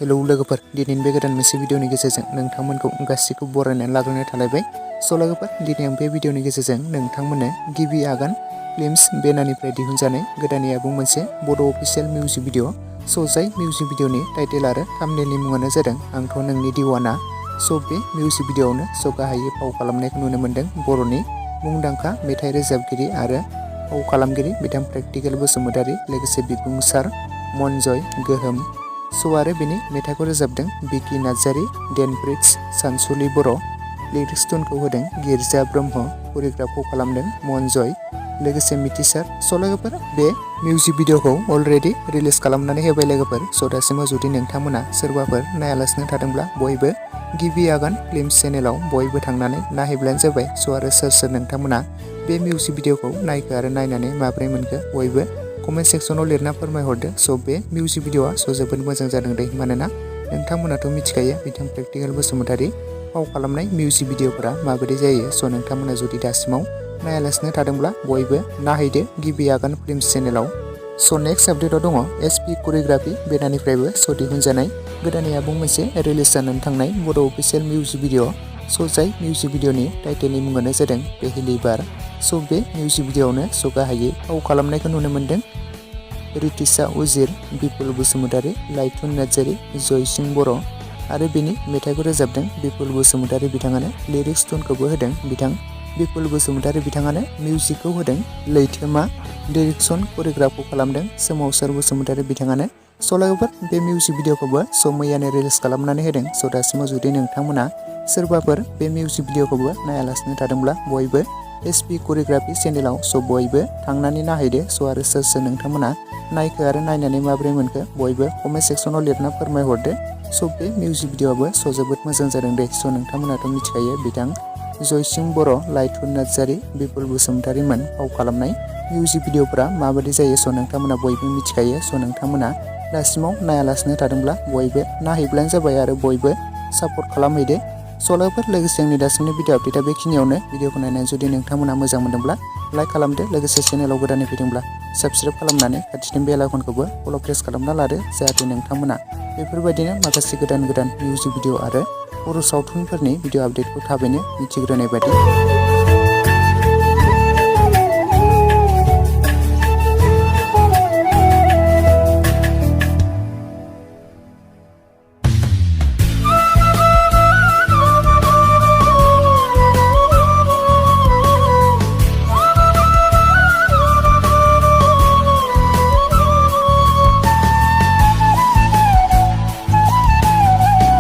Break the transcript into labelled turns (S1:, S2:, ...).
S1: Hello लोगोफोर, दिनैनि बे गोदान मोनसे भिडिअनि गेजेरजों नोंथांमोनखौ गासैखौबो बरायनानै लाग्रोनाय थालायबाय। लोगोफोर, दिनै आं बे भिडिअनि गेजेरजों नोंथांमोननो गिबि आगान फिल्म्स बेनारनिफ्राय दिहुनजानाय गोदानै आबुं मोनसे बड' अफिसियेल मिउजिक भिडिअ। जाय मिउजिक भिडिअनि टाइटेल आरो थाम्बनेलनि मुङानो जादों आंथ' नोंनि दिवाना। बे मिउजिक भिडिअआवनो गाहायै फाव खालामनायखौ नुनो मोन्दों बर'नि मुंदांखा मेथाइ रोजाबगिरि आरो फाव खालामगिरि बिथां प्रेक्टिकेल बसुमतारी, लोगोसे बिबुंसार मनजय गोहोम। आरो बेनि मेथाइखौ रोजाबदों बिकि नार्जारी, डेनब्रिज सानसुलि बर', लिरिक्स टुनखौ होदों गिर्जा ब्रह्म, करिय'ग्राफखौ खालामदों मनजय, लोगोसे मिथिसार। लोगोफोर, बे मिउजिक भिडिअखौ अलरेडि रिलिज खालामनानै होबाय लोगोफोर। दासिमाव जुदि नोंथांमोना सोरबाफोर नायालासिनो थादोंब्ला बयबो गिबि आगान फिल्म्स चेनेलाव बयबो थांनानै नायहैब्लानो जाबाय। आरो सोर सोर नोंथांमोना बे मिउजिक भिडिअखौ नायखो आरो नायनानै माबोरै मोनखो बयबो कमेन्ट सेक्सनाव लिरना फोरमायहरदो। बे मिउजिक भिडिअआ जोबोद मोजां जादों दे, मानोना नोंथांमोनाथ' मिथिखायो बिथां प्रेक्टिकेल बसुमतारी फाव खालामनाय मिउजिक भिडिअफोरा माबोरै जायो। नोंथांमोना जुदि दासिमाव नायालासिनो थादोंब्ला बयबो नायहैदो गिबि आगान फिल्म्स चेनेलाव। नेक्स्ट आपडेटआव दङ एसपि करिय'ग्राफि बेनारनिफ्रायबो दिहुनजानाय गोदानै आबुं मोनसे रिलिज जानानै थांनाय बड' अफिसियेल मिउजिक भिडिअ। जाय मिउजिक भिडिअनि टाइटेलनि मुङानो जादों पेहेलि बार। बे मिउजिक भिडिअआवनो गाहायै फाव खालामनायखौ नुनो मोन्दों रितिशा उजिर, बिपुल बसुमतारी, लाइथुन नार्जारी, जयसिं बर' आरो बेनि मेथाइखौ रोजाबदों बिपुल बसुमतारी बिथाङानो। लिरिक्स टुनखौबो होदों बिथां बिपुल बसुमतारी बिथाङानो। मिउजिकखौ होदों लैथोमा, डिरेक्सन करिय'ग्राफखौ खालामदों सोमावसार बसुमतारी बिथाङानो। लोगोफोर, बे मिउजिक भिडिअखौबो मैयानो रिलिज खालामनानै होदों। दासिमाव जुदि नोंथांमोना सोरबाफोर बे मिउजिक भिडिअखौबो नायालासिनो थादोंब्ला बयबो एसपि करिय'ग्राफि चेनेलाव बयबो थांनानै नायहैदो। आरो सोर सोर नोंथांमोना नायखो आरो नायनानै माबोरै मोनखो बयबो कमेन्ट सेक्सनाव लिरना फोरमायहरदो। बे मिउजिक भिडिअआबो जोबोद मोजां जादों दे। नोंथांमोनाथ' मिथिखायो बिथां जयसिं बर', लाइथुन नार्जारी, बिपुल बसुमतारीमोन फाव खालामनाय मिउजिक भिडिअफोरा माबायदि जायो। नोंथांमोना बयबो मिथिखायो। नोंथांमोना दासिमाव नायालासिनो थादोंब्ला बयबो नायहैब्लानो जाबाय आरो बयबो सापर्ट खालामहैदो। लोगोफोर, लोगोसे आंनि दासिमनि भिडिअ आपडेटआ बेखिनियावनो। भिडिअखौ नायनानै जुदि नोंथांमोना मोजां मोनदोंब्ला लाइक खालामदो, लोगोसे चेनेलाव गोदानै फैदोंब्ला साबस्क्राइब खालामनानै खाथिनि बेल आइकनखौबो अल प्रेस खालामना लादो, जाहाथे नोंथांमोना बेफोरबायदिनो माखासे गोदान गोदान मिउजिक भिडिअ आरो बर' सावथुनफोरनि भिडिअ आपडेटखौ थाबैनो मिथिग्रोनाय बायदि।